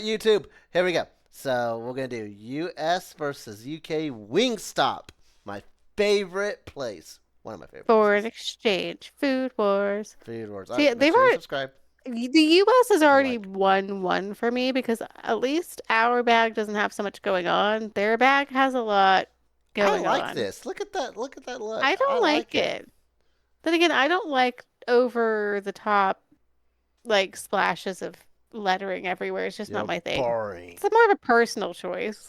right, YouTube. Here we go. So we're gonna do U.S. versus U.K. Wingstop. My favorite place. One of my favorite Foreign places. exchange, food wars. Food wars. All See, right, make they've sure you already subscribe. the U.S. has already Like. won one for me because at least our bag doesn't have so much going on. Their bag has a lot I going like on. this. Look at that. Look at that look. I I don't like like it. it. Then again, I don't like over the top like splashes of lettering everywhere. It's just not You're my thing. boring. It's more of a personal choice.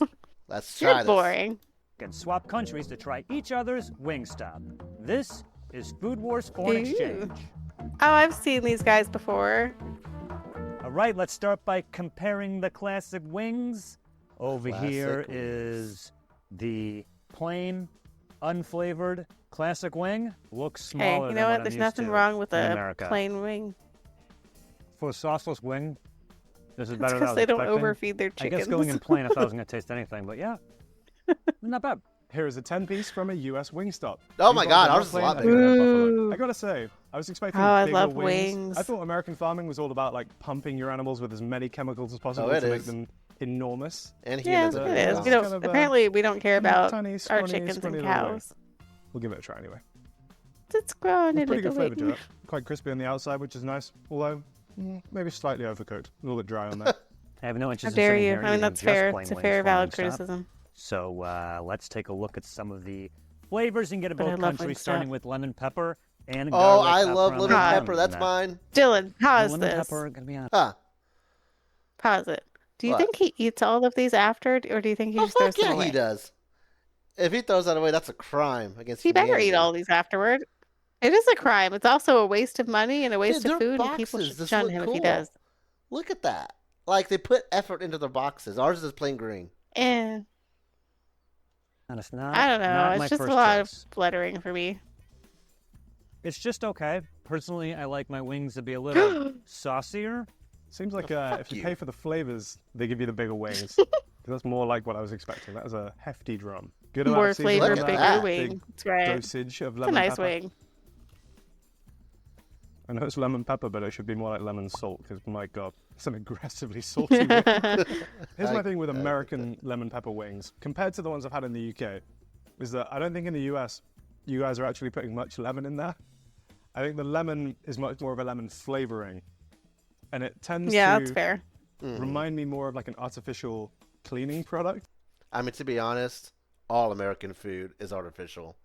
Let's You're try this. boring. And swap countries to try each other's Wingstop. This is Food Wars Foreign Ooh. Exchange. Oh, I've seen these guys before. All right, let's start by comparing the classic wings. Over here is the plain, unflavored classic wing. Looks Hey, smaller you than know what what? I'm There's used nothing to wrong with in a America. plain wing. For a sauceless wing, this is It's better than I because was they don't expecting. overfeed their I chickens. guess going in plain, I thought I was going to taste anything, but yeah, not bad. Here is a 10-piece from a US Wingstop. Oh my God, I These just ones love are it. not plain, they're buffalo. Ooh. I gotta say, I was expecting Oh, I bigger love wings. wings. I thought American farming was all about like pumping your animals with as many chemicals as possible Oh, it to make is. them enormous. And Yeah, humans. it if Yeah, you is. want. We don't. kind of, Apparently, we don't care about tiny, our scrawny, chickens scrawny and little wing. cows. We'll give it a try anyway. It's growing It's a pretty good little flavour to wing. it. Quite crispy on the outside, which is nice. Although, maybe slightly overcooked. A little bit dry on there. I have no How interest in dare sitting you? here I mean, eating that's just fair. plain It's a wings fair, from valid Wingstop. criticism. So let's take a look at some of the flavors and get a But I both love countries, Wingstop. starting with lemon pepper and Oh, garlic. I love lemon God. pepper. That's mine. Dylan, pause lemon this. pepper, gonna be honest. Huh. Pause it. Do you What? think he eats all of these after, or do you think he Oh, just throws fuck them yeah, away? he does. If he throws that away, that's a crime against He better humanity. eat all these afterward. It is a crime. It's also a waste of money and a waste Dude, of their food, and people boxes should just shun look him cool. if he does. Look at that. Like, they put effort into their boxes. Ours is plain green. And Honest, not, I don't know. not my It's just a first lot choice. of lettering for me. It's just okay. Personally, I like my wings to be a little saucier. Seems like fuck if you you. pay for the flavors, they give you the bigger wings. That's more like what I was expecting. That was a hefty drum. Good amount More of seasoning flavor, Look on at bigger that. that. wing. Big That's right. dosage of It's a lemon nice pepper. wing. I know it's lemon pepper, but it should be more like lemon salt because, my God, it's an aggressively salty wing. Here's my thing with American lemon pepper wings, compared to the ones I've had in the UK, is that I don't think in the US you guys are actually putting much lemon in there. I think the lemon is much more of a lemon flavoring, and it tends Yeah, to that's fair. remind me more of like an artificial cleaning product. I mean, to be honest, all American food is artificial.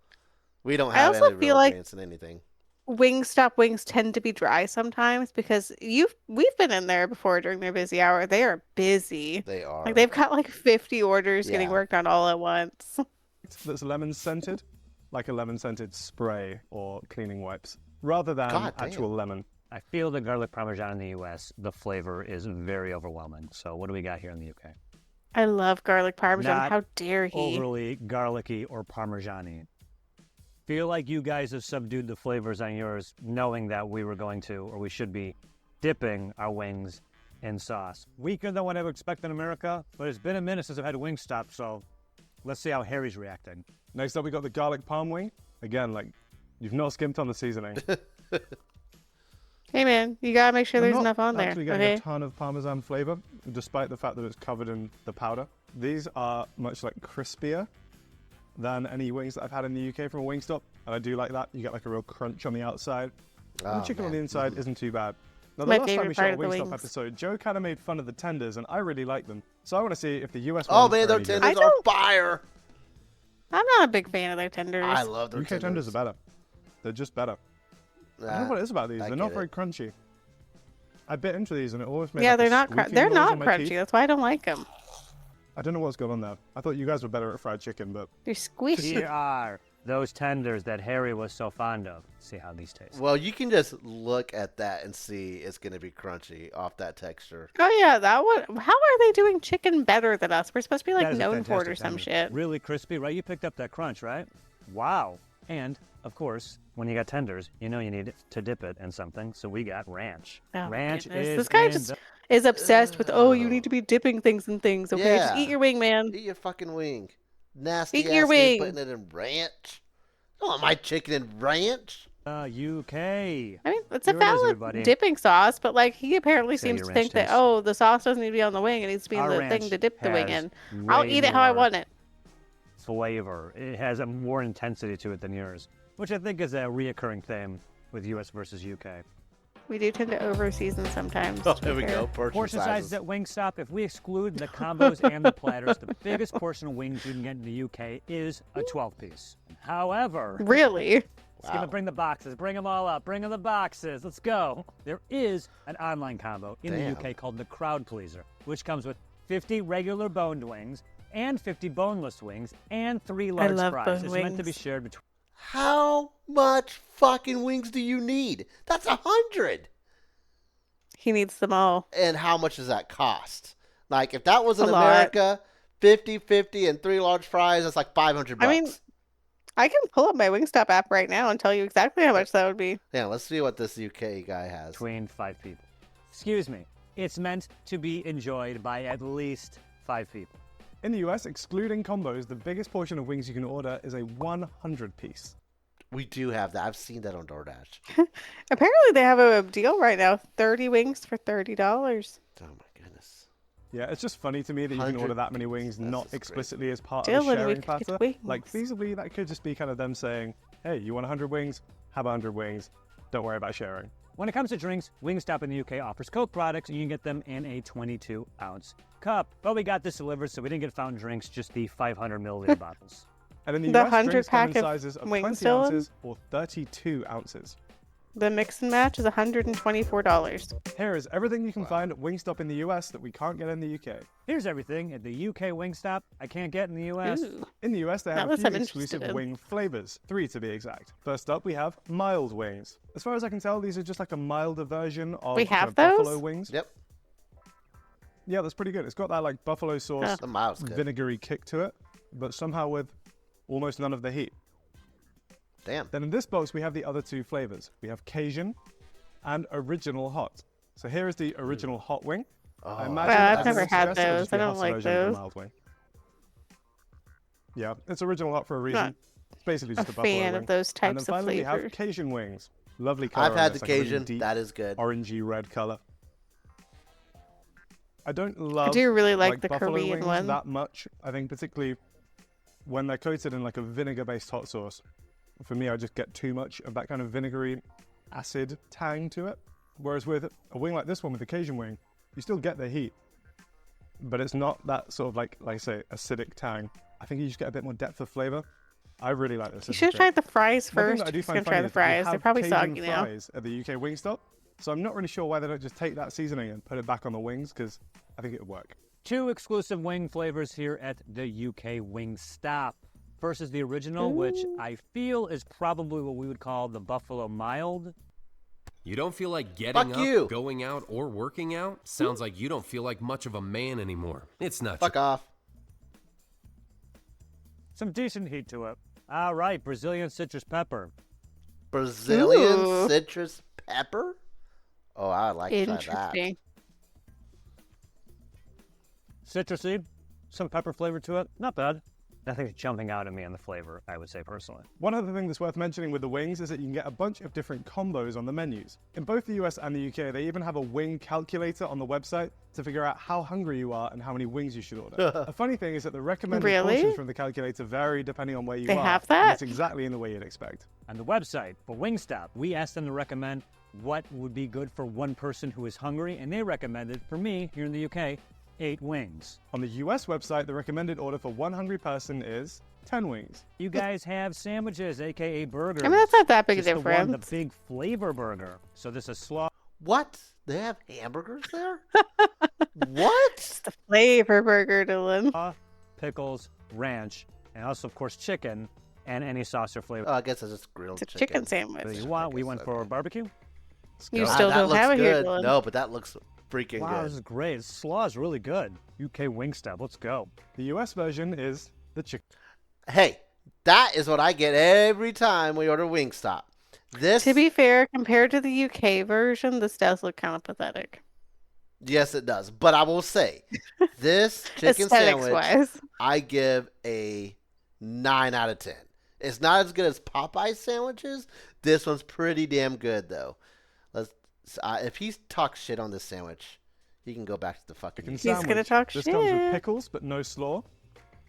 We don't I have also any feel real like- ingredients in anything. Wingstop wings tend to be dry sometimes because we've been in there before during their busy hour. They are busy. They are. Like they've got like 50 orders getting Yeah. worked on all at once. That's lemon scented, like a lemon scented spray or cleaning wipes, rather than God damn. actual lemon. I feel the garlic parmesan in the U.S., the flavor is very overwhelming. So what do we got here in the U.K.? I love garlic parmesan. Not How dare he? Overly garlicky or parmesan-y. Feel like you guys have subdued the flavors on yours, knowing that we were going to, or we should be, dipping our wings in sauce. Weaker than what I would expect in America, but it's been a minute since I've had Wingstop, so let's see how Harry's reacting. Next up, we got the garlic palm wing. Again, like, you've not skimped on the seasoning. Hey man, you gotta make sure We're there's not enough on there. actually getting Okay. a ton of parmesan flavor, despite the fact that it's covered in the powder. These are much like crispier than any wings that I've had in the UK from a Wingstop, and I do like that. You get like a real crunch on the outside. And Oh, the chicken on man. the inside isn't too bad. Now, the My last time favorite we part shot a of the Wingstop wings. episode, Joe kind of made fun of the tenders, and I really like them. So I want to see if the US Oh ones man, are their any good. tenders I are don't- fire. I'm not a big fan of their tenders. I love their UK tenders are better. They're just better. I don't know what it is about these. I They're not get very it. crunchy. I bit into these and it always made Yeah, like they're a not squeaking they're noise not on my crunchy. teeth. That's why I don't like them. I don't know what's going on there. I thought you guys were better at fried chicken, but They're squishy. Here are those tenders that Harry was so fond of. See how these taste. Well, you can just look at that and see it's going to be crunchy off that texture. Oh yeah, that one. How are they doing chicken better than us? We're supposed to be That like is a known for it fantastic or some tender. shit. Really crispy, right? You picked up that crunch, right? Wow. And, of course, when you got tenders, you know you need to dip it in something, so we got ranch. Oh, my Ranch goodness. is This guy in just the- is obsessed with, oh, you need to be dipping things in things. Okay, just Yeah. eat your wing, man. Eat your fucking wing. Nasty Eat your ass thing, wing. putting it in ranch. I don't want my chicken in ranch. UK. I mean, it's a Here it is, valid everybody. dipping sauce, but like he apparently Say seems your to ranch think that, taste. oh, the sauce doesn't need to be on the wing. It needs to be in Our the ranch thing to dip the wing has in. I'll way eat it how I more want it. flavor. It has a more intensity to it than yours, which I think is a reoccurring theme with US versus UK. We do tend to over-season sometimes. Oh, to be here we fair. go. Portion sizes at Wingstop, if we exclude the combos and the platters, the biggest portion of wings you can get in the UK is a 12-piece. However, Really? let's give it, bring the boxes, bring them all up, bring them the boxes, let's go. There is an online combo in the UK called the Crowd Pleaser, which comes with 50 regular boned wings and 50 boneless wings and 3 large love fries. boned It's meant to be wings. shared between. How much fucking wings do you need? That's 100. He needs them all. And how much does that cost? Like, if that was in A lot. America, 50-50 and 3 large fries, that's like $500. I mean, I can pull up my Wingstop app right now and tell you exactly how much that would be. yeah, let's see what this UK guy has. Between 5 people. Excuse me. It's meant to be enjoyed by at least 5 people. In the US, excluding combos, the biggest portion of wings you can order is a 100 piece. We do have that. I've seen that on DoorDash. Apparently, they have a deal right now: 30 wings for $30. Oh my goodness. Yeah, it's just funny to me that you can 100 order that many wings That's not just explicitly as part Dylan, of we a sharing could get platter. wings. Like, feasibly, that could just be kind of them saying, hey, you want 100 wings? Have 100 wings. Don't worry about sharing. When it comes to drinks, Wingstop in the UK offers Coke products, and you can get them in a 22-ounce cup. But we got this delivered, so we didn't get fountain drinks, just the 500 milliliter bottles. And in the The US, 100 drinks come in pack of sizes of wings, 20 Dylan? ounces or 32 ounces. The mix and match is $124. Here is everything you can find at Wingstop in the US that we can't get in the UK. Here's everything at the UK Wingstop I can't get in the US. Ooh. In the US, they That have a was few I'm exclusive interested in. wing flavors, 3 to be exact. First up, we have mild wings. As far as I can tell, these are just like a milder version of We kind have of buffalo those? wings. Yep. Yeah, that's pretty good. It's got that like buffalo sauce, The mile's good. vinegary kick to it, but somehow with almost none of the heat. Damn. Then in this box, we have the other 2 flavors. We have Cajun and Original Hot. So here is the Original Hot wing. I imagine, Well, I've as the never name had suggests, it'll those. just be I a don't hotter like version of the those. mild wing. Yeah, it's Original Hot for a reason. Not It's basically a just a buffalo fan wing. of those And then types of finally, we have flavors. Cajun wings. Lovely color. I've on had this, the like a really Cajun. deep That is good. orangey red color. I don't love do really like the buffalo Korean wings one. that much. I think particularly when they're coated in like a vinegar-based hot sauce. For me, I just get too much of that kind of vinegary acid tang to it. Whereas with a wing like this one, with the Cajun wing, you still get the heat, but it's not that sort of like I say, acidic tang. I think you just get a bit more depth of flavor. I really like this. You This is should have great. tried the fries One thing first. that I do Just find gonna try funny the is we fries. They're have probably Cajun soggy now. fries at the UK Wingstop, so I'm not really sure why they don't just take that seasoning and put it back on the wings, because I think it would work. 2 exclusive wing flavors here at the UK Wingstop. First is the original, which I feel is probably what we would call the Buffalo Mild. You don't feel like getting Fuck up, you. going out, or working out? Sounds like you don't feel like much of a man anymore. It's not Fuck off. Some decent heat to it. All right, Brazilian citrus pepper. Brazilian Ooh. citrus pepper? Oh, I would like to try that. Interesting. Citrusy, some pepper flavor to it. Not bad. Nothing's jumping out at me on the flavor, I would say personally. One other thing that's worth mentioning with the wings is that you can get a bunch of different combos on the menus. In both the US and the UK, they even have a wing calculator on the website to figure out how hungry you are and how many wings you should order. A funny thing is that the recommended Really? portions from the calculator vary depending on where you They are. have and that? it's exactly in the way you'd expect. On the website for Wingstop, we asked them to recommend what would be good for one person who is hungry, and they recommended, for me, here in the UK, 8 wings. On the US website, the recommended order for one hungry person is 10 wings. You guys have sandwiches, aka burgers. I mean, that's not that big a Just the one, the difference. big flavor burger. So this is slaw. What? They have hamburgers there? What? It's the flavor burger, Dylan. Pickles, ranch, and also, of course, chicken, and any sauce or flavor Oh, I guess it's just grilled It's a chicken sandwich. that you want. We guess went so, for okay. barbecue. You Ah, still that don't looks have it here, good. Dylan. No, but that looks freaking Wow, this good. is great. Slaw is really good. UK Wingstop, let's go. The US version is the chicken. Hey, that is what I get every time we order Wingstop. This, To be fair, compared to the UK version, this does look kind of pathetic. yes, it does. But I will say, this chicken sandwich, Aesthetics-wise. I give a 9 out of 10. It's not as good as Popeye sandwiches. This one's pretty damn good, though. If he talks shit on this sandwich, he can go back to the fucking. Chicken He's sandwich. gonna talk This comes with shit. pickles, but no slaw.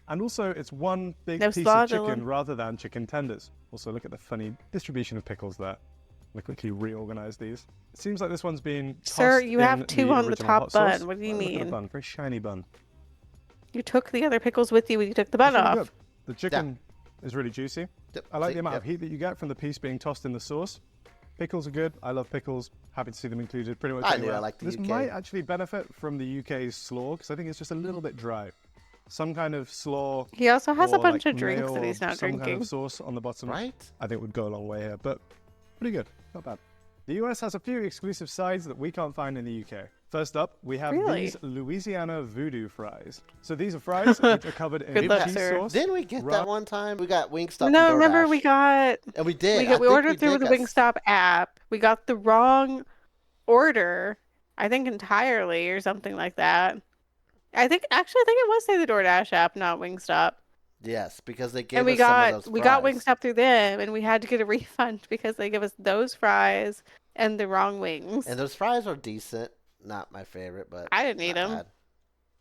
And also, it's one big No piece slaw, of chicken Dylan. rather than chicken tenders. Also, look at the funny distribution of pickles there. Let me quickly reorganize these. It seems like this one's been tossed Sir, you have in 2 on the original top hot sauce. bun. What do you Look at the mean? bun, very shiny bun. You took the other pickles with you when you took the bun It's really off. good. The chicken is really juicy. Yep, I like see, the amount yep. of heat that you get from the piece being tossed in the sauce. Pickles are good. I love pickles. Happy to see them included pretty much I knew anywhere. I liked the This UK. might actually benefit from the UK's slaw because I think it's just a little bit dry. Some kind of slaw. He also has a or, bunch like, of drinks mayo that or he's not some kind drinking. of sauce on the bottom. Right? I think would go a long way here, but pretty good. Not bad. The US has a few exclusive sides that we can't find in the UK. First up, we have Really? these Louisiana voodoo fries. So these are fries which are covered in Good luck, cheese sir. sauce. Didn't we get Ra- that one time? We got Wingstop. No, and remember DoorDash. we got And we did. we ordered through did the get Wingstop app. We got the wrong order, I think entirely or something like that. I think it was through the DoorDash app, not Wingstop. Yes, because they gave And we us some got of those we got fries. Wingstop through them, and we had to get a refund because they gave us those fries and the wrong wings. And those fries are decent. Not my favorite, but I didn't eat not them.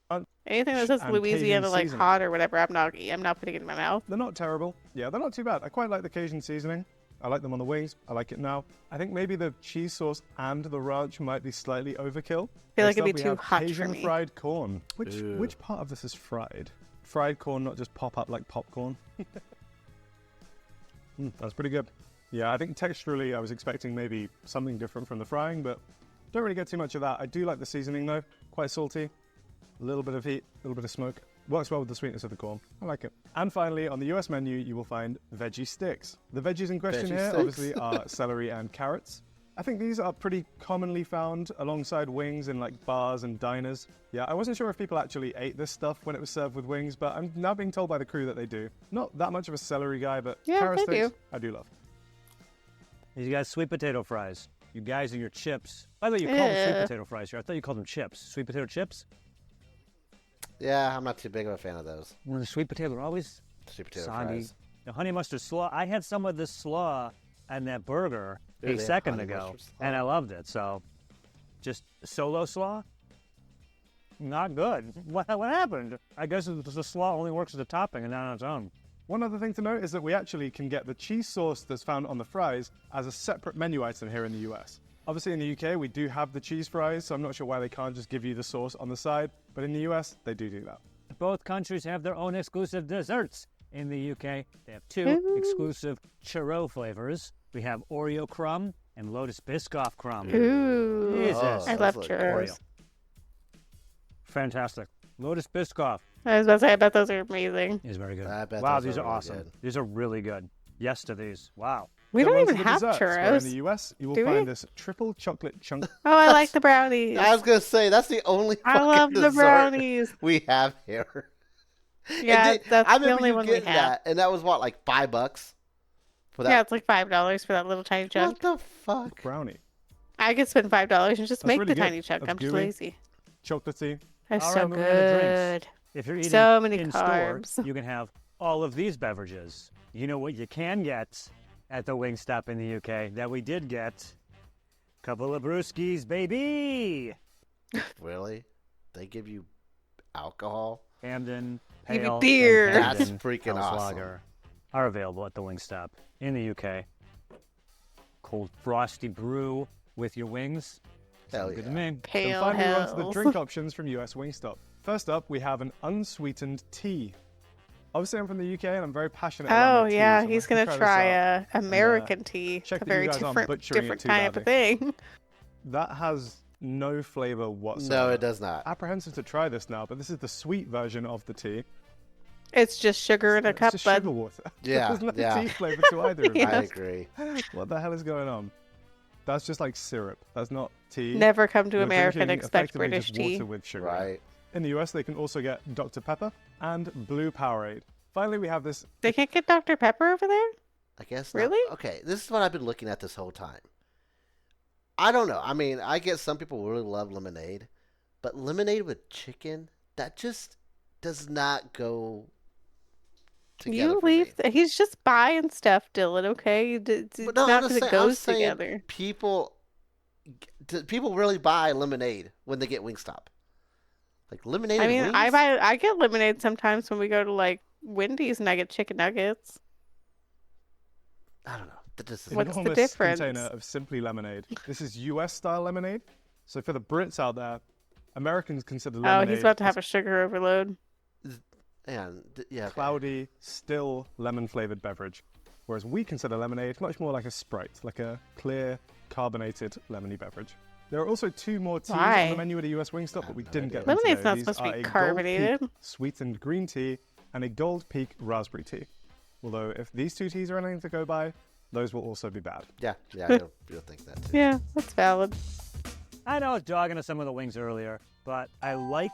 bad. Anything that says and Louisiana Cajun like seasoning. hot or whatever, I'm not putting it in my mouth. They're not terrible. Yeah, they're not too bad. I quite like the Cajun seasoning. I like them on the wings. I like it now. I think maybe the cheese sauce and the ranch might be slightly overkill. I feel like Next it'd be up, we too have hot for Cajun me. fried corn. Ew. Which part of this is fried? Fried corn, not just pop up like popcorn. That's pretty good. Yeah, I think texturally I was expecting maybe something different from the frying, but don't really get too much of that. I do like the seasoning though. Quite salty. A little bit of heat, a little bit of smoke. Works well with the sweetness of the corn. I like it. And finally, on the US menu, you will find veggie sticks. The veggies in question Veggie here, sticks? obviously, are celery and carrots. I think these are pretty commonly found alongside wings in like bars and diners. Yeah, I wasn't sure if people actually ate this stuff when it was served with wings, but I'm now being told by the crew that they do. Not that much of a celery guy, but Yeah, carrot they sticks, do. I do love. You guys, sweet potato fries. You guys and your chips. By the way, you call them sweet Ew. potato fries here. I thought you called them chips. Sweet potato chips? Yeah, I'm not too big of a fan of those. Well, the sweet potato are always Sweet potato soggy. fries. The honey mustard slaw. I had some of this slaw and that burger Ooh, a they have second honey ago, mustard slaw. and I loved it. So, just solo slaw, not good. What happened? I guess the slaw only works as a topping and not on its own. One other thing to note is that we actually can get the cheese sauce that's found on the fries as a separate menu item here in the US. Obviously in the UK we do have the cheese fries, so I'm not sure why they can't just give you the sauce on the side, but in the US they do that. Both countries have their own exclusive desserts. In the UK, they have 2 Ooh. exclusive churro flavors. We have Oreo crumb and Lotus Biscoff crumb. Ooh, Jesus. I those love look churros. Oreo. Fantastic. Lotus Biscoff I was about to say, I bet those are amazing. is very good. I bet Wow, those these are are really awesome. good. These are really good. Yes to these. Wow. We Then don't on to even the have desserts, where in the churros. US you will Do we? find this triple chocolate chunk. Oh, I like the brownies. I was gonna say that's the only I fucking love the dessert brownies. we have here. Yeah, And that's I the remember only you one we getting have. that, and that was what, like $5 for that. Yeah, it's like $5 for that little tiny What chunk. the fuck? Brownie. I could spend $5 and just That's make really the good. tiny chunk. That's I'm just gooey. lazy. Chocolatey. That's All so right, moving on to drinks. good. If you're eating So many in carbs. store, you can have all of these beverages. You know what you can get at the Wingstop in the UK that we did get? Couple of brewskis, baby. Really? They give you alcohol? Hamden, Give me Pale, and beer. That's Camden freaking House awesome. Lager are available at the Wingstop in the UK. Cold frosty brew with your wings. Hell Sounds good to yeah. me. Pale Then finally we're on to the hells. drink options from US Wingstop. First up, we have an unsweetened tea. Obviously, I'm from the UK and I'm very passionate about Oh my tea, yeah, so he's I'm gonna try this out. a American tea. check A that you very guys aren't different butchering it different too type of badly. thing. That has no flavor whatsoever. No, it does not. Apprehensive to try this now, but this is the sweet version of the tea. It's just sugar in a It's cup, just bud. sugar water. Yeah, There's no yeah. tea flavor to either of Yeah. I these. agree. What the hell is going on? That's just like syrup. That's not tea. Never come to You're America and drinking expect effectively British just tea. water with sugar. in it. Right. In the US, they can also get Dr. Pepper and Blue Powerade. Finally, we have this. They can't get Dr. Pepper over there? I guess not. Really? Okay, this is what I've been looking at this whole time. I don't know. I mean, I guess some people really love lemonade, but lemonade with chicken, that just does not go together You for me. leave. He's just buying stuff, Dylan. Okay, it's But no, I'm not just because it saying- I'm goes saying together. People do people really buy lemonade when they get Wingstop? Like lemonade I and mean, wings? I get lemonade sometimes when we go to like Wendy's and I get chicken nuggets. I don't know. That just doesn't What's go. the Enormous difference? container of Simply Lemonade. This is US style lemonade. So for the Brits out there, Americans consider Oh, lemonade he's about to as have a sugar overload. And yeah, okay. cloudy, still lemon flavored beverage. Whereas we consider lemonade much more like a Sprite, like a clear, carbonated lemony beverage. There are also 2 more teas on Why? the menu at a US Wingstop, but we didn't get them Lemonade's today. not These supposed to are be a Gold carbonated. Peak sweetened green tea and a Gold Peak raspberry tea. Although if these 2 teas are anything to go by, those will also be bad. Yeah, you'll think that too. Yeah, that's valid. I know I was dogging on some of the wings earlier, but I liked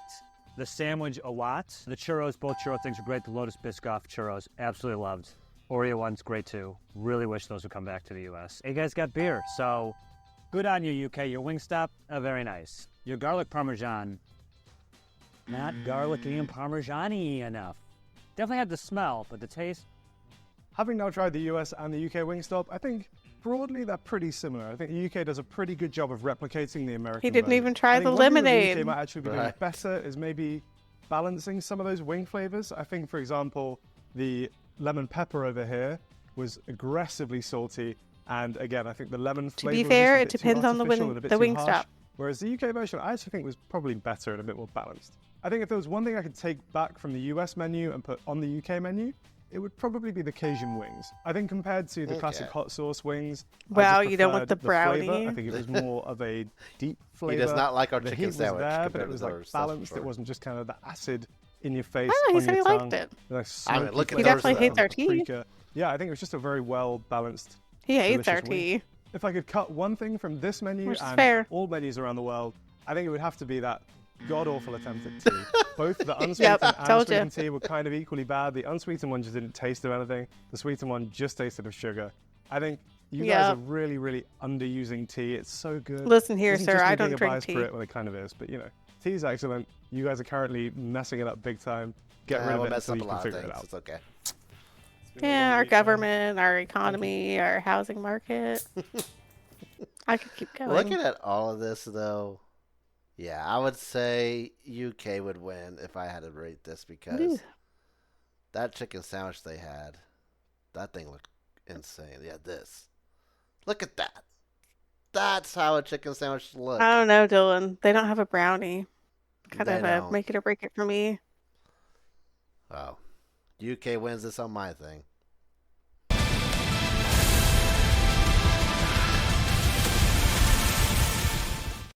the sandwich a lot. The churros, both churro things were great. The Lotus Biscoff churros, absolutely loved. Oreo one's great too. Really wish those would come back to the U.S. You guys got beer, so good on you, UK. Your Wingstop, very nice. Your garlic parmesan, not garlicky and parmesan-y enough. Definitely had the smell, but the taste, Having now tried the US and the UK Wingstop, I think broadly they're pretty similar. I think the UK does a pretty good job of replicating the American He didn't version. even try I think the one thing that lemonade. The UK might actually be doing Right. better is maybe balancing some of those wing flavors. I think, for example, the lemon pepper over here was aggressively salty, and again, I think the lemon To flavor be was fair, just a it bit too depends on the artificial and a bit the too harsh. Wingstop. Whereas the UK version, I actually think was probably better and a bit more balanced. I think if there was one thing I could take back from the US menu and put on the UK menu, it would probably be the Cajun wings. I think compared to the classic Okay. hot sauce wings, I Wow, just you don't want preferred the brownie? flavor. I think it was more of a deep flavor. does not like our The chicken heat was sandwich there, but compared it was to like our stuff balanced. It before. wasn't just kind of the acid in your face. I don't know, on he said your he liked tongue, it. the, like, I mean, smoky look at He flavor definitely hates of our tea. paprika. Yeah, I think it was just a very well balanced. He hates our delicious wing. tea. If I could cut one thing from this menu Which is and fair. all menus around the world, I think it would have to be that god-awful attempt at tea. Both the unsweetened and told ya. sweetened tea were kind of equally bad. The unsweetened one just didn't taste of anything. The sweetened one just tasted of sugar. I think you guys Yep. are really, really underusing tea. It's so good. Listen here, Isn't sir, just me I being don't a drink biased tea. Brit? Well, it kind of is, but you know, tea is excellent. You guys are currently messing it up big time. Get rid of We'll it mess until up a you can lot of figure things. it out. It's okay. Yeah, our government, our economy, our housing market. I could keep going. Looking at all of this, though, yeah, I would say UK would win if I had to rate this because Ooh. that chicken sandwich they had, that thing looked insane. Yeah, this. Look at that. That's how a chicken sandwich should look. I don't know, Dylan. They don't have a brownie. Kind They of a don't. make it or break it for me. Oh, UK wins this on my thing.